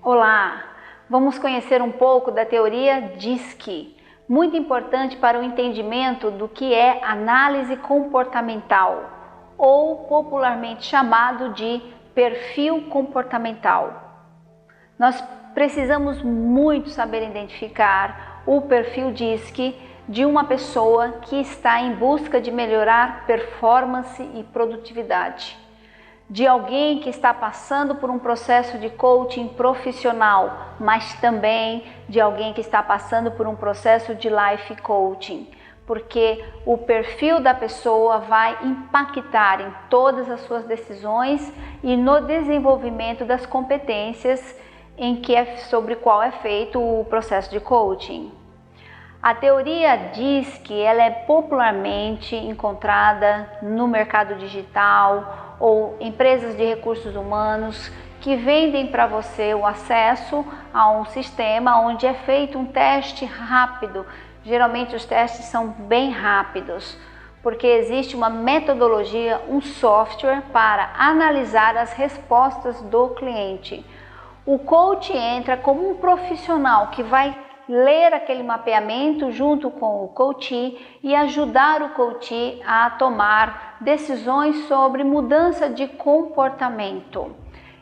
Olá! Vamos conhecer um pouco da teoria DISC, muito importante para o entendimento do que é análise comportamental, ou popularmente chamado de perfil comportamental. Nós precisamos muito saber identificar o perfil DISC de uma pessoa que está em busca de melhorar performance e produtividade, de alguém que está passando por um processo de coaching profissional, mas também de alguém que está passando por um processo de life coaching, porque o perfil da pessoa vai impactar em todas as suas decisões e no desenvolvimento das competências sobre qual é feito o processo de coaching. A teoria diz que ela é popularmente encontrada no mercado digital ou empresas de recursos humanos que vendem para você o acesso a um sistema onde é feito um teste rápido. Geralmente os testes são bem rápidos, porque existe uma metodologia, um software para analisar as respostas do cliente. O coach entra como um profissional que vai ler aquele mapeamento junto com o coach e ajudar o coach a tomar decisões sobre mudança de comportamento.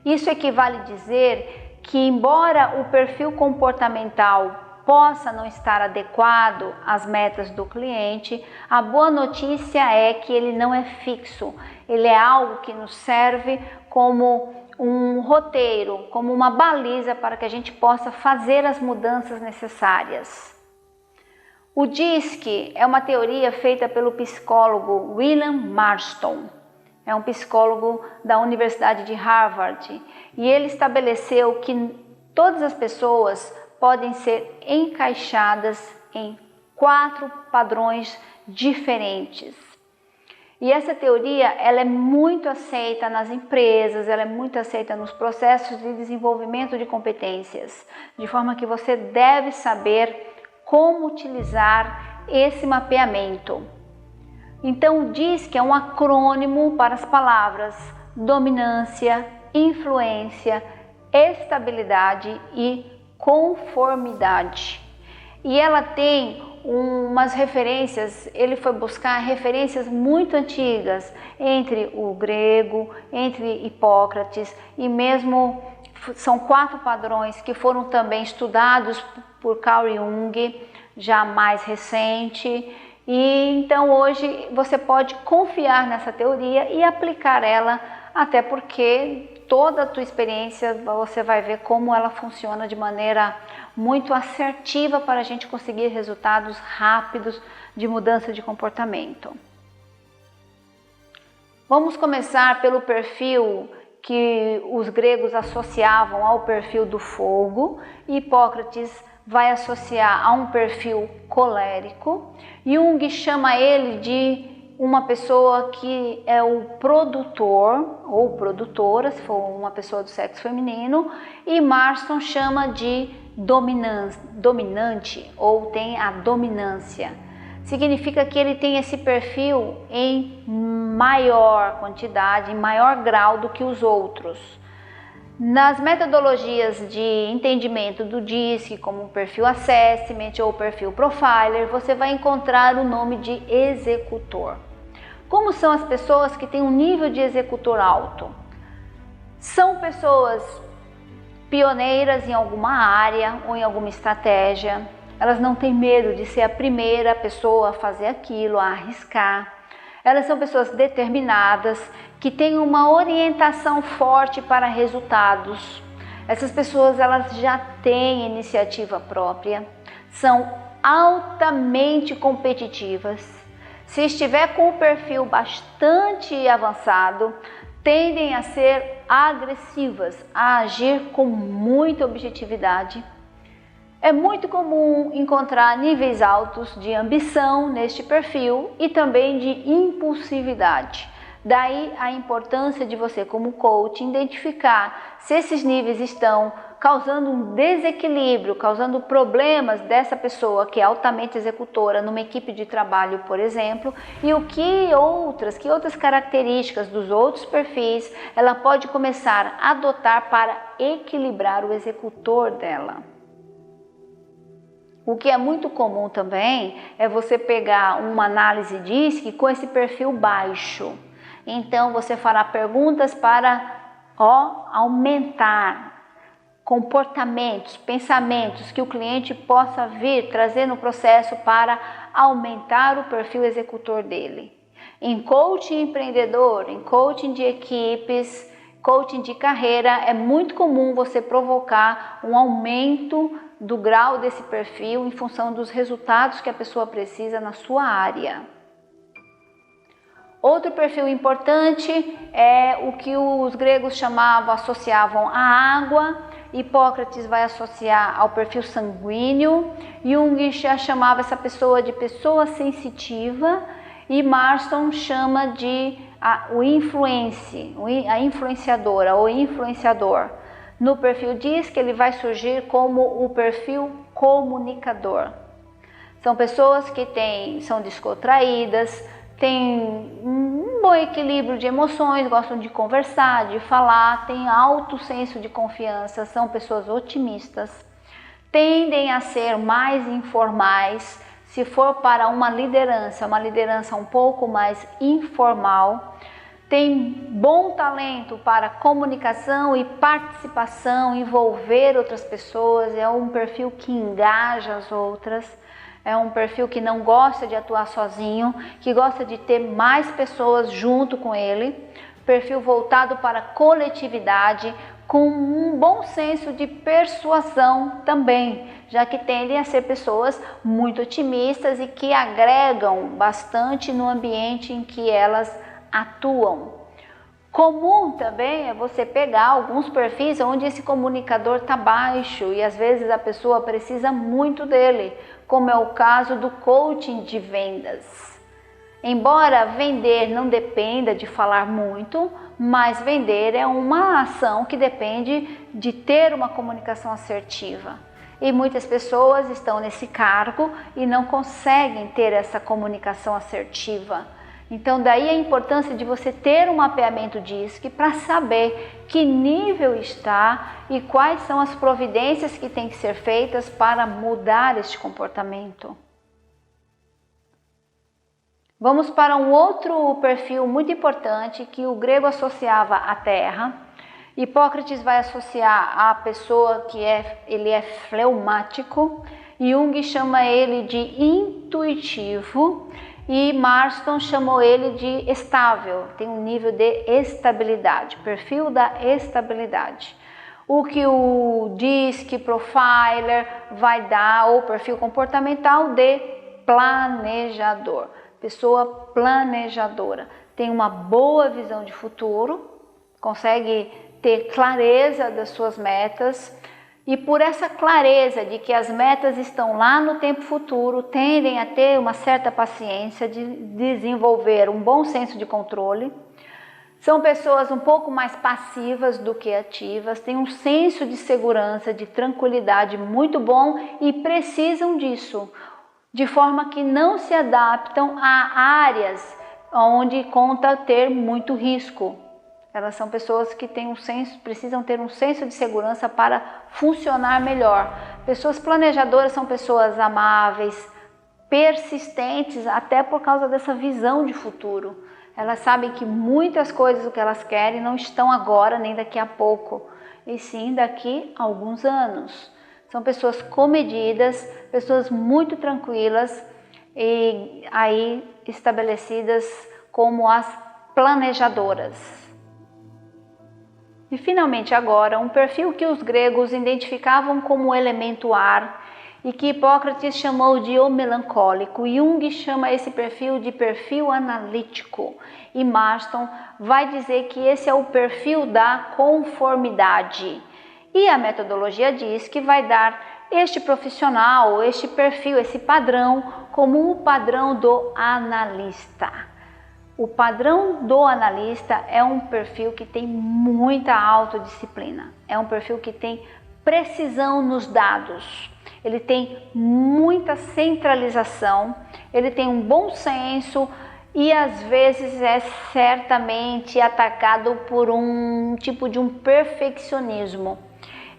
Isso equivale a dizer que, embora o perfil comportamental possa não estar adequado às metas do cliente, a boa notícia é que ele não é fixo, ele é algo que nos serve como um roteiro, como uma baliza para que a gente possa fazer as mudanças necessárias. O DISC é uma teoria feita pelo psicólogo William Marston. É um psicólogo da Universidade de Harvard e ele estabeleceu que todas as pessoas podem ser encaixadas em 4 padrões diferentes. E essa teoria ela é muito aceita nas empresas, ela é muito aceita nos processos de desenvolvimento de competências, de forma que você deve saber como utilizar esse mapeamento. Então diz que é um acrônimo para as palavras dominância, influência, estabilidade e conformidade. E ela tem umas referências, ele foi buscar referências muito antigas entre o grego, entre Hipócrates e mesmo são 4 padrões que foram também estudados por Carl Jung, já mais recente. E então hoje você pode confiar nessa teoria e aplicar ela, até porque toda a tua experiência você vai ver como ela funciona de maneira muito assertiva para a gente conseguir resultados rápidos de mudança de comportamento. Vamos começar pelo perfil que os gregos associavam ao perfil do fogo. Hipócrates vai associar a um perfil colérico. Jung chama ele de uma pessoa que é o produtor ou produtora, se for uma pessoa do sexo feminino, e Marston chama de dominante ou tem a dominância. Significa que ele tem esse perfil em maior quantidade, em maior grau do que os outros. Nas metodologias de entendimento do DISC, como o perfil Assessment ou o perfil Profiler, você vai encontrar o nome de executor. Como são as pessoas que têm um nível de executor alto? São pessoas pioneiras em alguma área ou em alguma estratégia. Elas não têm medo de ser a primeira pessoa a fazer aquilo, a arriscar. Elas são pessoas determinadas, que têm uma orientação forte para resultados. Essas pessoas elas já têm iniciativa própria, são altamente competitivas. Se estiver com o perfil bastante avançado, tendem a ser agressivas, a agir com muita objetividade. É muito comum encontrar níveis altos de ambição neste perfil e também de impulsividade. Daí a importância de você, como coach, identificar se esses níveis estão causando um desequilíbrio, causando problemas dessa pessoa que é altamente executora numa equipe de trabalho, por exemplo, e que outras características dos outros perfis ela pode começar a adotar para equilibrar o executor dela. O que é muito comum também é você pegar uma análise DISC com esse perfil baixo. Então você fará perguntas para aumentar comportamentos, pensamentos que o cliente possa vir trazer no processo para aumentar o perfil executor dele. Em coaching empreendedor, em coaching de equipes, coaching de carreira, é muito comum você provocar um aumento do grau desse perfil em função dos resultados que a pessoa precisa na sua área. Outro perfil importante é o que os gregos associavam à água. Hipócrates vai associar ao perfil sanguíneo, Jung já chamava essa pessoa de pessoa sensitiva e Marston chama de a influenciadora ou influenciador. No perfil diz que ele vai surgir como o perfil comunicador. São pessoas que são descontraídas, têm um bom equilíbrio de emoções, gostam de conversar, de falar, têm alto senso de confiança, são pessoas otimistas, tendem a ser mais informais. Se for para uma liderança um pouco mais informal, tem bom talento para comunicação e participação, envolver outras pessoas, é um perfil que engaja as outras. É um perfil que não gosta de atuar sozinho, que gosta de ter mais pessoas junto com ele. Perfil voltado para a coletividade, com um bom senso de persuasão também, já que tendem a ser pessoas muito otimistas e que agregam bastante no ambiente em que elas atuam. Comum também é você pegar alguns perfis onde esse comunicador está baixo e às vezes a pessoa precisa muito dele, como é o caso do coaching de vendas. Embora vender não dependa de falar muito, mas vender é uma ação que depende de ter uma comunicação assertiva. E muitas pessoas estão nesse cargo e não conseguem ter essa comunicação assertiva. Então daí a importância de você ter um mapeamento DISC para saber que nível está e quais são as providências que têm que ser feitas para mudar este comportamento. Vamos para um outro perfil muito importante que o grego associava à terra. Hipócrates vai associar a pessoa que ele é fleumático, Jung chama ele de intuitivo e Marston chamou ele de estável, tem um nível de estabilidade, perfil da estabilidade. O que o DISC Profiler vai dar, ou perfil comportamental de planejador, pessoa planejadora, tem uma boa visão de futuro, consegue ter clareza das suas metas, e por essa clareza de que as metas estão lá no tempo futuro, tendem a ter uma certa paciência de desenvolver um bom senso de controle. São pessoas um pouco mais passivas do que ativas, têm um senso de segurança, de tranquilidade muito bom e precisam disso, de forma que não se adaptam a áreas onde conta ter muito risco. Elas são pessoas que precisam ter um senso de segurança para funcionar melhor. Pessoas planejadoras são pessoas amáveis, persistentes, até por causa dessa visão de futuro. Elas sabem que muitas coisas que elas querem não estão agora nem daqui a pouco, e sim daqui a alguns anos. São pessoas comedidas, pessoas muito tranquilas e aí estabelecidas como as planejadoras. E finalmente agora, um perfil que os gregos identificavam como elemento ar e que Hipócrates chamou de o melancólico. Jung chama esse perfil de perfil analítico e Marston vai dizer que esse é o perfil da conformidade. E a metodologia diz que vai dar este profissional, este perfil, esse padrão como o padrão do analista. O padrão do analista é um perfil que tem muita autodisciplina, é um perfil que tem precisão nos dados, ele tem muita centralização, ele tem um bom senso e às vezes é certamente atacado por um tipo de um perfeccionismo.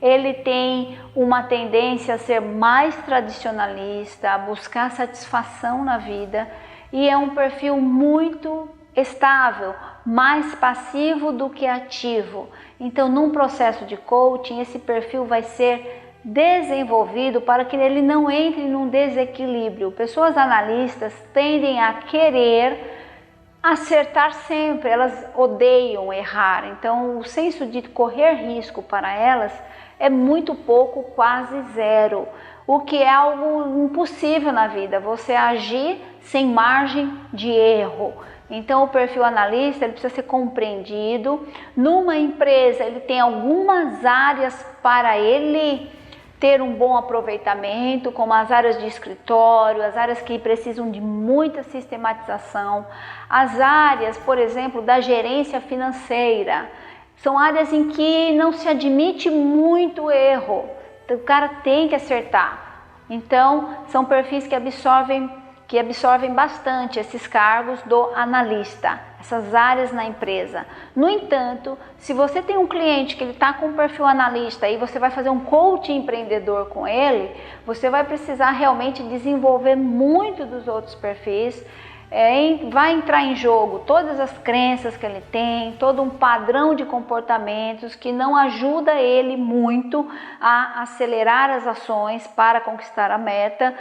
Ele tem uma tendência a ser mais tradicionalista, a buscar satisfação na vida e é um perfil muito estável, mais passivo do que ativo. Então, num processo de coaching, esse perfil vai ser desenvolvido para que ele não entre num desequilíbrio. Pessoas analistas tendem a querer acertar sempre, elas odeiam errar. Então, o senso de correr risco para elas é muito pouco, quase zero, o que é algo impossível na vida, você agir sem margem de erro. Então o perfil analista ele precisa ser compreendido. Numa empresa ele tem algumas áreas para ele ter um bom aproveitamento, como as áreas de escritório, as áreas que precisam de muita sistematização, as áreas, por exemplo, da gerência financeira. São áreas em que não se admite muito erro, o cara tem que acertar. Então, são perfis que absorvem bastante esses cargos do analista, essas áreas na empresa. No entanto, se você tem um cliente que ele está com um perfil analista e você vai fazer um coaching empreendedor com ele, você vai precisar realmente desenvolver muito dos outros perfis. Vai entrar em jogo todas as crenças que ele tem, todo um padrão de comportamentos que não ajuda ele muito a acelerar as ações para conquistar a meta.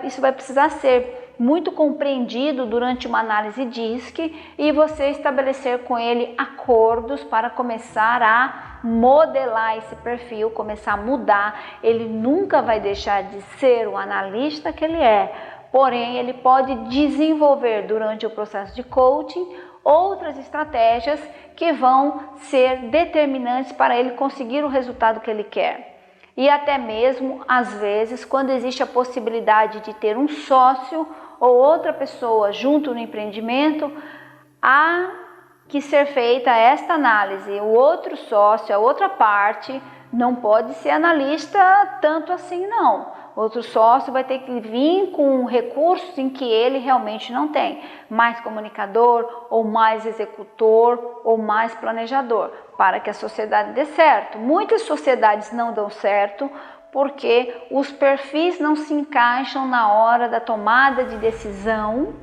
Isso vai precisar ser muito compreendido durante uma análise DISC e você estabelecer com ele acordos para começar a modelar esse perfil, começar a mudar. Ele nunca vai deixar de ser o analista que ele é. Porém, ele pode desenvolver durante o processo de coaching outras estratégias que vão ser determinantes para ele conseguir o resultado que ele quer. E até mesmo, às vezes, quando existe a possibilidade de ter um sócio ou outra pessoa junto no empreendimento, há que ser feita esta análise. O outro sócio, a outra parte, não pode ser analista tanto assim não. Outro sócio vai ter que vir com recursos em que ele realmente não tem. Mais comunicador, ou mais executor, ou mais planejador, para que a sociedade dê certo. Muitas sociedades não dão certo porque os perfis não se encaixam na hora da tomada de decisão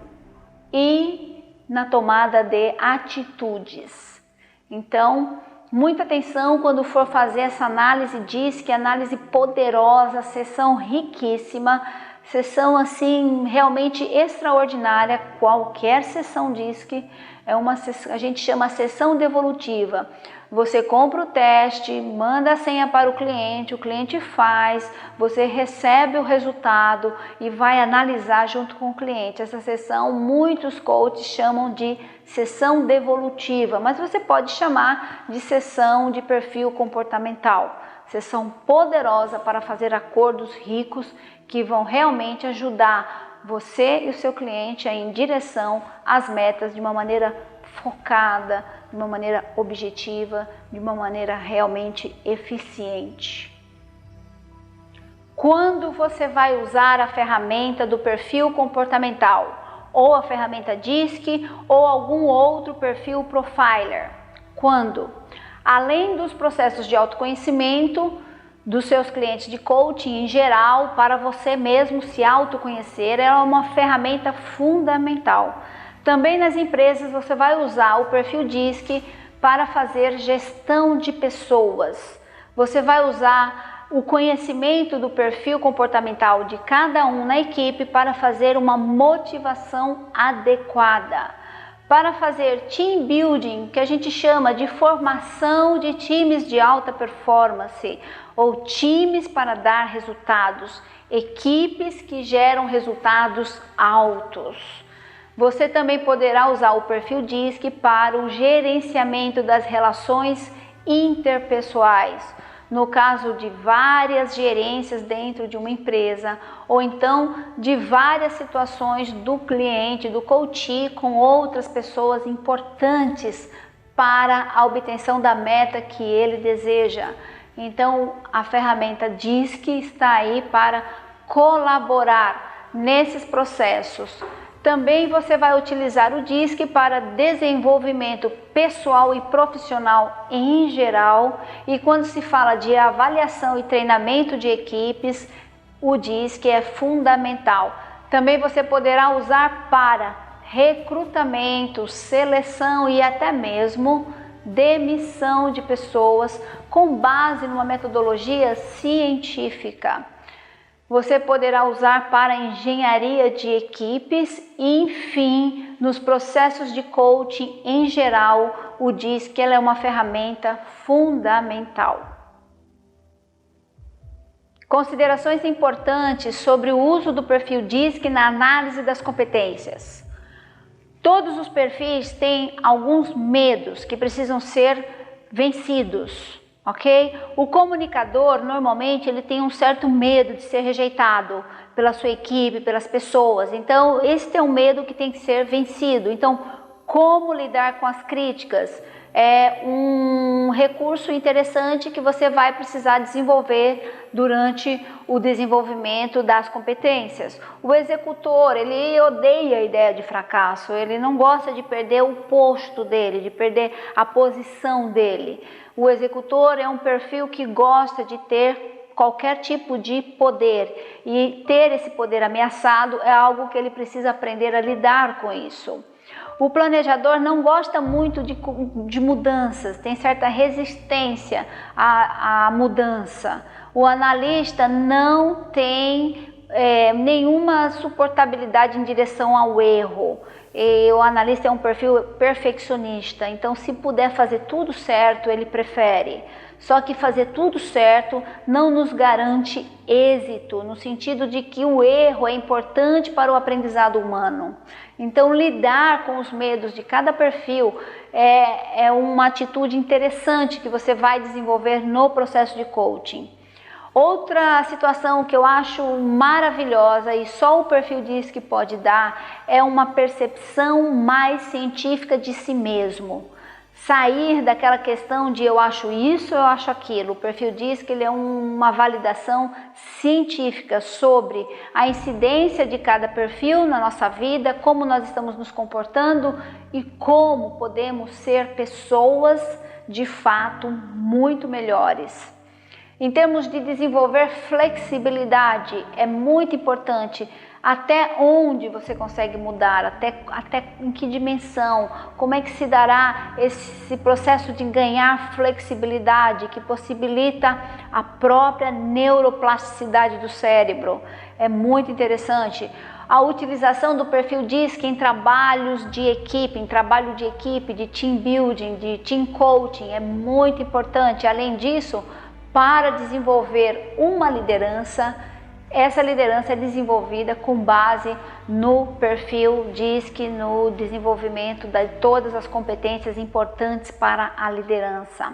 e na tomada de atitudes. Então, muita atenção quando for fazer essa análise DISC, análise poderosa, sessão riquíssima, sessão assim realmente extraordinária. Qualquer sessão DISC é uma sessão, a gente chama sessão devolutiva. Você compra o teste, manda a senha para o cliente faz, você recebe o resultado e vai analisar junto com o cliente. Essa sessão muitos coaches chamam de sessão devolutiva, mas você pode chamar de sessão de perfil comportamental. Sessão poderosa para fazer acordos ricos que vão realmente ajudar você e o seu cliente a ir em direção às metas de uma maneira focada, de uma maneira objetiva, de uma maneira realmente eficiente. Quando você vai usar a ferramenta do perfil comportamental, ou a ferramenta DISC, ou algum outro perfil profiler? Quando? Além dos processos de autoconhecimento dos seus clientes de coaching em geral, para você mesmo se autoconhecer, ela é uma ferramenta fundamental. Também nas empresas você vai usar o perfil DISC para fazer gestão de pessoas. Você vai usar o conhecimento do perfil comportamental de cada um na equipe para fazer uma motivação adequada. Para fazer team building, que a gente chama de formação de times de alta performance, ou times para dar resultados, equipes que geram resultados altos. Você também poderá usar o perfil DISC para o gerenciamento das relações interpessoais, no caso de várias gerências dentro de uma empresa, ou então de várias situações do cliente, do coach com outras pessoas importantes para a obtenção da meta que ele deseja. Então, a ferramenta DISC está aí para colaborar nesses processos. Também você vai utilizar o DISC para desenvolvimento pessoal e profissional em geral. E quando se fala de avaliação e treinamento de equipes, o DISC é fundamental. Também você poderá usar para recrutamento, seleção e até mesmo demissão de pessoas com base numa metodologia científica. Você poderá usar para engenharia de equipes e, enfim, nos processos de coaching em geral, o DISC é uma ferramenta fundamental. Considerações importantes sobre o uso do perfil DISC na análise das competências. Todos os perfis têm alguns medos que precisam ser vencidos. Ok? O comunicador, normalmente, ele tem um certo medo de ser rejeitado pela sua equipe, pelas pessoas. Então, esse é um medo que tem que ser vencido. Então, como lidar com as críticas? É um recurso interessante que você vai precisar desenvolver durante o desenvolvimento das competências. O executor, ele odeia a ideia de fracasso, ele não gosta de perder o posto dele, de perder a posição dele. O executor é um perfil que gosta de ter qualquer tipo de poder, e ter esse poder ameaçado é algo que ele precisa aprender a lidar com isso. O planejador não gosta muito de mudanças, tem certa resistência à mudança. O analista não tem nenhuma suportabilidade em direção ao erro. E o analista é um perfil perfeccionista, então se puder fazer tudo certo, ele prefere. Só que fazer tudo certo não nos garante êxito, no sentido de que o erro é importante para o aprendizado humano. Então, lidar com os medos de cada perfil é uma atitude interessante que você vai desenvolver no processo de coaching. Outra situação que eu acho maravilhosa e só o perfil DISC pode dar é uma percepção mais científica de si mesmo. Sair daquela questão de eu acho isso, eu acho aquilo. O perfil DISC ele é uma validação científica sobre a incidência de cada perfil na nossa vida, como nós estamos nos comportando e como podemos ser pessoas de fato muito melhores. Em termos de desenvolver flexibilidade, é muito importante até onde você consegue mudar, até em que dimensão, como é que se dará esse processo de ganhar flexibilidade que possibilita a própria neuroplasticidade do cérebro. É muito interessante. A utilização do perfil DISC em trabalhos de equipe, de team building, de team coaching é muito importante. Além disso, para desenvolver uma liderança, essa liderança é desenvolvida com base no perfil DISC, no desenvolvimento de todas as competências importantes para a liderança.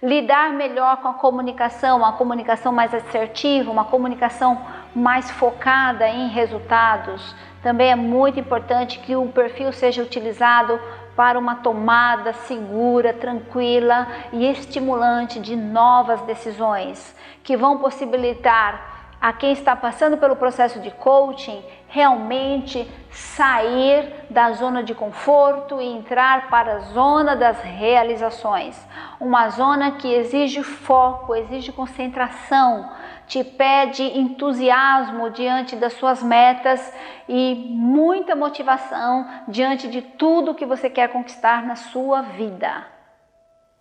Lidar melhor com a comunicação, uma comunicação mais assertiva, uma comunicação mais focada em resultados. Também é muito importante que o perfil seja utilizado para uma tomada segura, tranquila e estimulante de novas decisões, que vão possibilitar a quem está passando pelo processo de coaching realmente sair da zona de conforto e entrar para a zona das realizações. Uma zona que exige foco, exige concentração, te pede entusiasmo diante das suas metas e muita motivação diante de tudo que você quer conquistar na sua vida.